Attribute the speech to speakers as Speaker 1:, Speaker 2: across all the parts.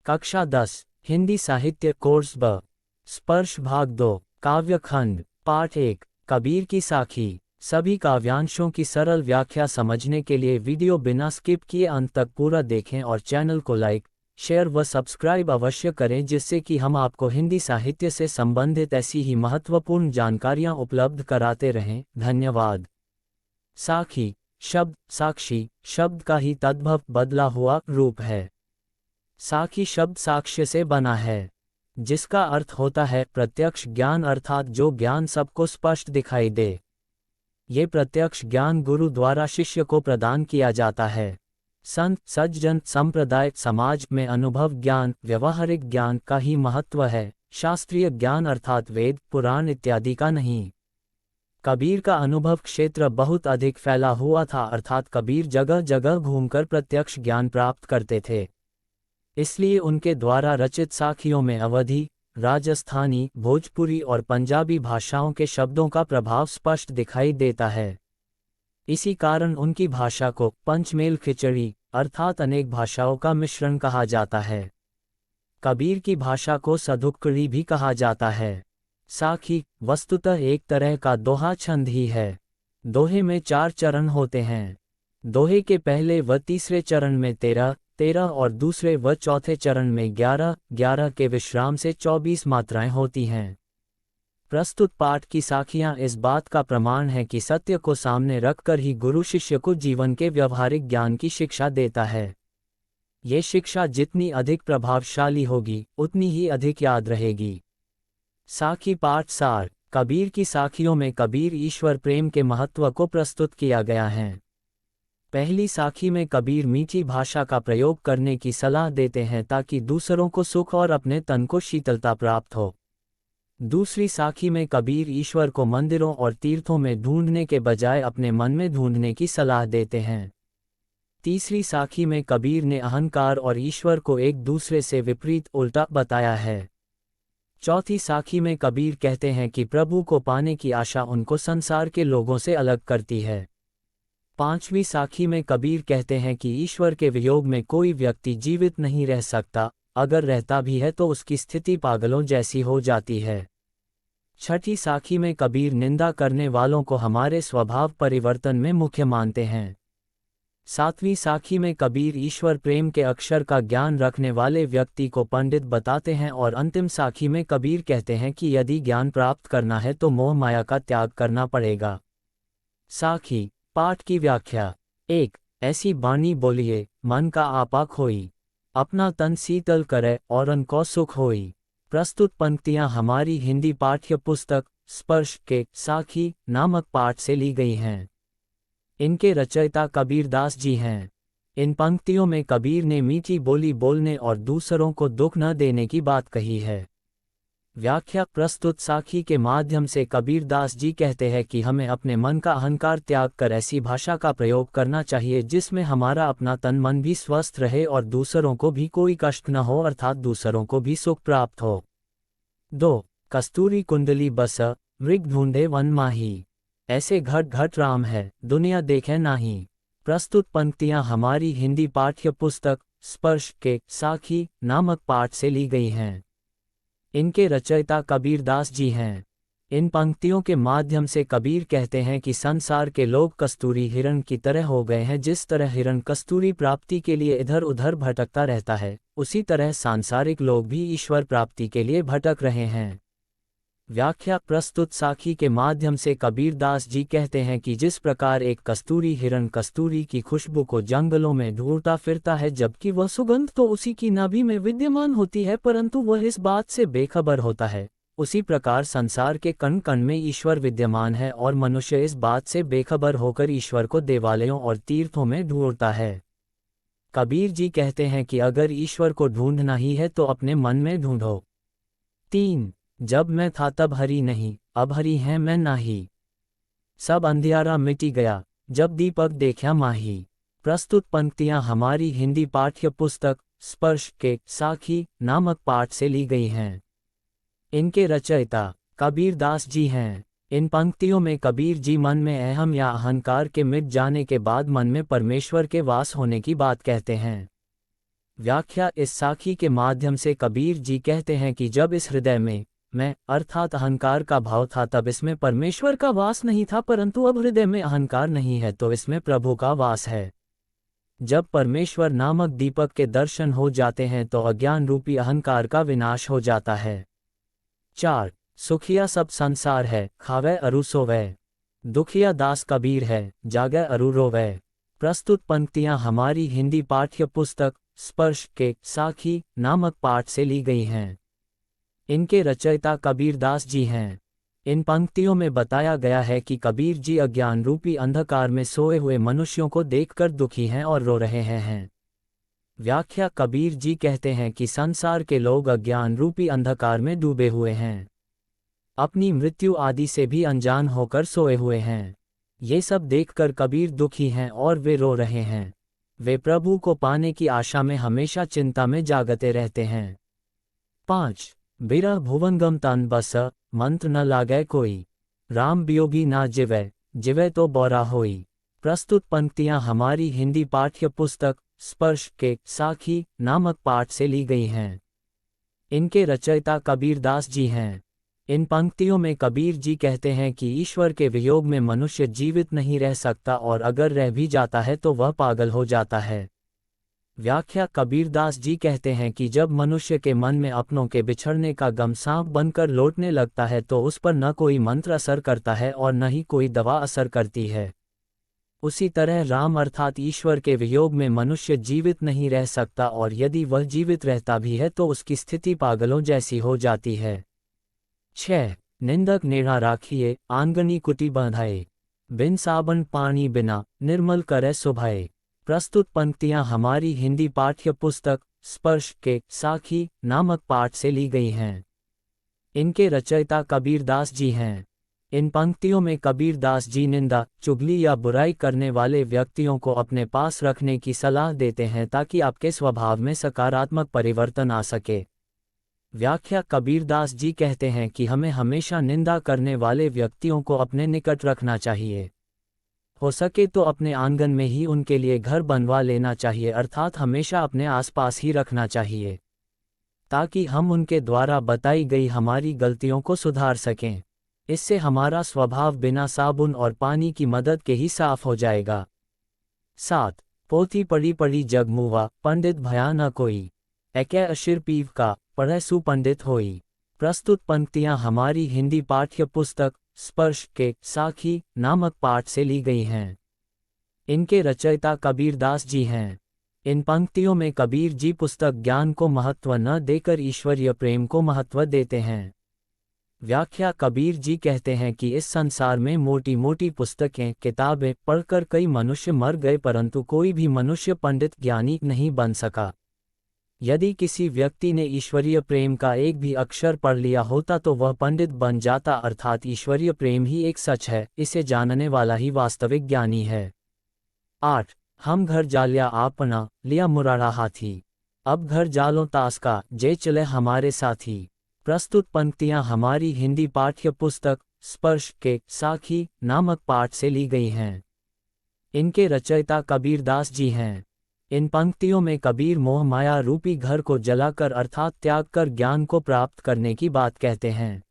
Speaker 1: कक्षा 10 हिंदी साहित्य कोर्स ब स्पर्श भाग 2 काव्यखंड पाठ 1 कबीर की साखी। सभी काव्यांशों की सरल व्याख्या समझने के लिए वीडियो बिना स्किप किए अंत तक पूरा देखें और चैनल को लाइक, शेयर व सब्सक्राइब अवश्य करें जिससे कि हम आपको हिंदी साहित्य से संबंधित ऐसी ही महत्वपूर्ण जानकारियां उपलब्ध कराते रहें। धन्यवाद। साखी शब्द साक्षी शब्द का ही तद्भव बदला हुआ रूप है। साखी शब्द साक्ष्य से बना है, जिसका अर्थ होता है प्रत्यक्ष ज्ञान, अर्थात जो ज्ञान सबको स्पष्ट दिखाई दे। ये प्रत्यक्ष ज्ञान गुरु द्वारा शिष्य को प्रदान किया जाता है। संत सज्जन संप्रदाय समाज में अनुभव ज्ञान, व्यवहारिक ज्ञान का ही महत्व है, शास्त्रीय ज्ञान अर्थात वेद पुराण इत्यादि का नहीं। कबीर का अनुभव क्षेत्र बहुत अधिक फैला हुआ था, अर्थात कबीर जगह जगह घूमकर प्रत्यक्ष ज्ञान प्राप्त करते थे। इसलिए उनके द्वारा रचित साखियों में अवधी, राजस्थानी, भोजपुरी और पंजाबी भाषाओं के शब्दों का प्रभाव स्पष्ट दिखाई देता है। इसी कारण उनकी भाषा को पंचमेल खिचड़ी अर्थात अनेक भाषाओं का मिश्रण कहा जाता है। कबीर की भाषा को सधुक्कड़ी भी कहा जाता है। साखी वस्तुतः एक तरह का दोहा छंद ही है। दोहे में 4 चरण होते हैं। दोहे के पहले व तीसरे चरण में 13 और दूसरे व चौथे चरण में 11 के विश्राम से 24 मात्राएं होती हैं। प्रस्तुत पाठ की साखियां इस बात का प्रमाण है कि सत्य को सामने रखकर ही गुरु शिष्य को जीवन के व्यवहारिक ज्ञान की शिक्षा देता है। ये शिक्षा जितनी अधिक प्रभावशाली होगी उतनी ही अधिक याद रहेगी। साखी पाठ सार। कबीर की साखियों में कबीर ईश्वर प्रेम के महत्व को प्रस्तुत किया गया है। पहली साखी में कबीर मीठी भाषा का प्रयोग करने की सलाह देते हैं ताकि दूसरों को सुख और अपने तन को शीतलता प्राप्त हो। दूसरी साखी में कबीर ईश्वर को मंदिरों और तीर्थों में ढूंढने के बजाय अपने मन में ढूंढने की सलाह देते हैं। तीसरी साखी में कबीर ने अहंकार और ईश्वर को एक दूसरे से विपरीत उल्टा बताया है। चौथी साखी में कबीर कहते हैं कि प्रभु को पाने की आशा उनको संसार के लोगों से अलग करती है। पांचवी साखी में कबीर कहते हैं कि ईश्वर के वियोग में कोई व्यक्ति जीवित नहीं रह सकता, अगर रहता भी है तो उसकी स्थिति पागलों जैसी हो जाती है। छठी साखी में कबीर निंदा करने वालों को हमारे स्वभाव परिवर्तन में मुख्य मानते हैं। सातवीं साखी में कबीर ईश्वर प्रेम के अक्षर का ज्ञान रखने वाले व्यक्ति को पंडित बताते हैं और अंतिम साखी में कबीर कहते हैं कि यदि ज्ञान प्राप्त करना है तो मोह माया का त्याग करना पड़ेगा। साखी पाठ की व्याख्या। 1 ऐसी बाणी बोलिए मन का आपा खोई, अपना तन शीतल करे और अनको सुख होई। प्रस्तुत पंक्तियां हमारी हिंदी पाठ्य पुस्तक स्पर्श के साखी नामक पाठ से ली गई हैं। इनके रचयिता कबीरदास जी हैं। इन पंक्तियों में कबीर ने मीठी बोली बोलने और दूसरों को दुख न देने की बात कही है। व्याख्या। प्रस्तुत साखी के माध्यम से कबीरदास जी कहते हैं कि हमें अपने मन का अहंकार त्याग कर ऐसी भाषा का प्रयोग करना चाहिए जिसमें हमारा अपना तन मन भी स्वस्थ रहे और दूसरों को भी कोई कष्ट न हो, अर्थात दूसरों को भी सुख प्राप्त हो। 2 कस्तूरी कुंडली बस मृग ढूंढे वन माही, ऐसे घट घट राम है दुनिया देखे नाही। प्रस्तुत पंक्तियां हमारी हिंदी पाठ्य पुस्तक स्पर्श के साखी नामक पाठ से ली गई हैं। इनके रचयिता कबीरदास जी हैं। इन पंक्तियों के माध्यम से कबीर कहते हैं कि संसार के लोग कस्तूरी हिरण की तरह हो गए हैं। जिस तरह हिरण कस्तूरी प्राप्ति के लिए इधर उधर भटकता रहता है, उसी तरह सांसारिक लोग भी ईश्वर प्राप्ति के लिए भटक रहे हैं। व्याख्या। प्रस्तुत साखी के माध्यम से कबीरदास जी कहते हैं कि जिस प्रकार एक कस्तूरी हिरण कस्तूरी की खुशबू को जंगलों में ढूंढता फिरता है, जबकि वह सुगंध तो उसी की नाभि में विद्यमान होती है परंतु वह इस बात से बेखबर होता है, उसी प्रकार संसार के कण कण में ईश्वर विद्यमान है और मनुष्य इस बात से बेखबर होकर ईश्वर को देवालयों और तीर्थों में ढूंढता है। कबीर जी कहते हैं कि अगर ईश्वर को ढूंढना ही है तो अपने मन में ढूंढो। 3 जब मैं था तब हरि नहीं, अब हरि है मैं नाही। सब अंधियारा मिटी गया, जब दीपक देखा माही। प्रस्तुत पंक्तियां हमारी हिंदी पाठ्य पुस्तक स्पर्श के साखी नामक पाठ से ली गई हैं। इनके रचयिता कबीरदास जी हैं। इन पंक्तियों में कबीर जी मन में अहम या अहंकार के मिट जाने के बाद मन में परमेश्वर के वास होने की बात कहते हैं। व्याख्या। इस साखी के माध्यम से कबीर जी कहते हैं कि जब इस हृदय में मैं अर्थात अहंकार का भाव था तब इसमें परमेश्वर का वास नहीं था, परंतु अब हृदय में अहंकार नहीं है तो इसमें प्रभु का वास है। जब परमेश्वर नामक दीपक के दर्शन हो जाते हैं तो अज्ञान रूपी अहंकार का विनाश हो जाता है। 4. सुखिया सब संसार है, खावे अरु सोवे। दुखिया दास कबीर है, जागे अरु रोवे। प्रस्तुत पंक्तियां हमारी हिंदी पाठ्य पुस्तक स्पर्श के साखी नामक पाठ से ली गई हैं। इनके रचयिता कबीरदास जी हैं। इन पंक्तियों में बताया गया है कि कबीर जी अज्ञान रूपी अंधकार में सोए हुए मनुष्यों को देखकर दुखी हैं और रो रहे हैं। व्याख्या। कबीर जी कहते हैं कि संसार के लोग अज्ञान रूपी अंधकार में डूबे हुए हैं, अपनी मृत्यु आदि से भी अनजान होकर सोए हुए हैं। ये सब देखकर कबीर दुखी हैं और वे रो रहे हैं। वे प्रभु को पाने की आशा में हमेशा चिंता में जागते रहते हैं। 5. बिरह भुवनगम तन बस, मंत्र न लागे कोई। राम वियोगी ना जिवे, जिवे तो बौरा होई। प्रस्तुत पंक्तियां हमारी हिंदी पाठ्य पुस्तक स्पर्श के साखी नामक पाठ से ली गई हैं। इनके रचयिता कबीरदास जी हैं। इन पंक्तियों में कबीर जी कहते हैं कि ईश्वर के वियोग में मनुष्य जीवित नहीं रह सकता और अगर रह भी जाता है तो वह पागल हो जाता है। व्याख्या। कबीरदास जी कहते हैं कि जब मनुष्य के मन में अपनों के बिछड़ने का गम सांप बनकर लौटने लगता है तो उस पर न कोई मंत्र असर करता है और न ही कोई दवा असर करती है। उसी तरह राम अर्थात ईश्वर के वियोग में मनुष्य जीवित नहीं रह सकता और यदि वह जीवित रहता भी है तो उसकी स्थिति पागलों जैसी हो जाती है। 6. निंदक नेढ़ा राखिए, आंगनी कुटी बंधाए। बिन साबन पानी बिना, निर्मल करे सुभाए। प्रस्तुत पंक्तियां हमारी हिंदी पाठ्य पुस्तक स्पर्श के साखी नामक पाठ से ली गई हैं। इनके रचयिता कबीरदास जी हैं। इन पंक्तियों में कबीरदास जी निंदा, चुगली या बुराई करने वाले व्यक्तियों को अपने पास रखने की सलाह देते हैं ताकि आपके स्वभाव में सकारात्मक परिवर्तन आ सके। व्याख्या। कबीरदास जी कहते हैं कि हमें हमेशा निंदा करने वाले व्यक्तियों को अपने निकट रखना चाहिए। हो सके तो अपने आंगन में ही उनके लिए घर बनवा लेना चाहिए, अर्थात हमेशा अपने आसपास ही रखना चाहिए, ताकि हम उनके द्वारा बताई गई हमारी गलतियों को सुधार सकें। इससे हमारा स्वभाव बिना साबुन और पानी की मदद के ही साफ हो जाएगा। 7. पोथी पढ़ी पढ़ी जग मुवा, पंडित भया न कोई। एके अशिर पीव का, पढ़े सुपंडित होई। प्रस्तुत पंक्तियां हमारी हिंदी पाठ्य पुस्तक स्पर्श के साखी नामक पाठ से ली गई हैं। इनके रचयिता कबीरदास जी हैं। इन पंक्तियों में कबीर जी पुस्तक ज्ञान को महत्व न देकर ईश्वरीय प्रेम को महत्व देते हैं। व्याख्या। कबीर जी कहते हैं कि इस संसार में मोटी मोटी पुस्तकें किताबें पढ़कर कई मनुष्य मर गए परंतु कोई भी मनुष्य पंडित ज्ञानी नहीं बन सका। यदि किसी व्यक्ति ने ईश्वरीय प्रेम का एक भी अक्षर पढ़ लिया होता तो वह पंडित बन जाता, अर्थात ईश्वरीय प्रेम ही एक सच है, इसे जानने वाला ही वास्तविक ज्ञानी है। 8. हम घर जालिया आपना, लिया मुरारा हाथी। अब घर जालो तास का, जे चले हमारे साथी। प्रस्तुत पंक्तियां हमारी हिंदी पाठ्य पुस्तक स्पर्श के साखी नामक पाठ से ली गई हैं। इनके रचयिता कबीरदास जी हैं। इन पंक्तियों में कबीर मोह माया रूपी घर को जलाकर अर्थात त्याग कर ज्ञान को प्राप्त करने की बात कहते हैं।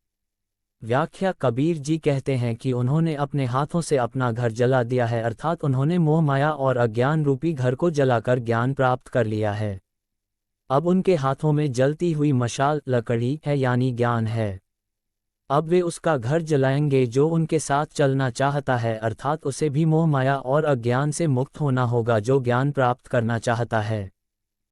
Speaker 1: व्याख्या। कबीर जी कहते हैं कि उन्होंने अपने हाथों से अपना घर जला दिया है, अर्थात उन्होंने मोह माया और अज्ञान रूपी घर को जलाकर ज्ञान प्राप्त कर लिया है। अब उनके हाथों में जलती हुई मशाल लकड़ी है यानी ज्ञान है। अब वे उसका घर जलाएंगे जो उनके साथ चलना चाहता है, अर्थात उसे भी मोह माया और अज्ञान से मुक्त होना होगा जो ज्ञान प्राप्त करना चाहता है।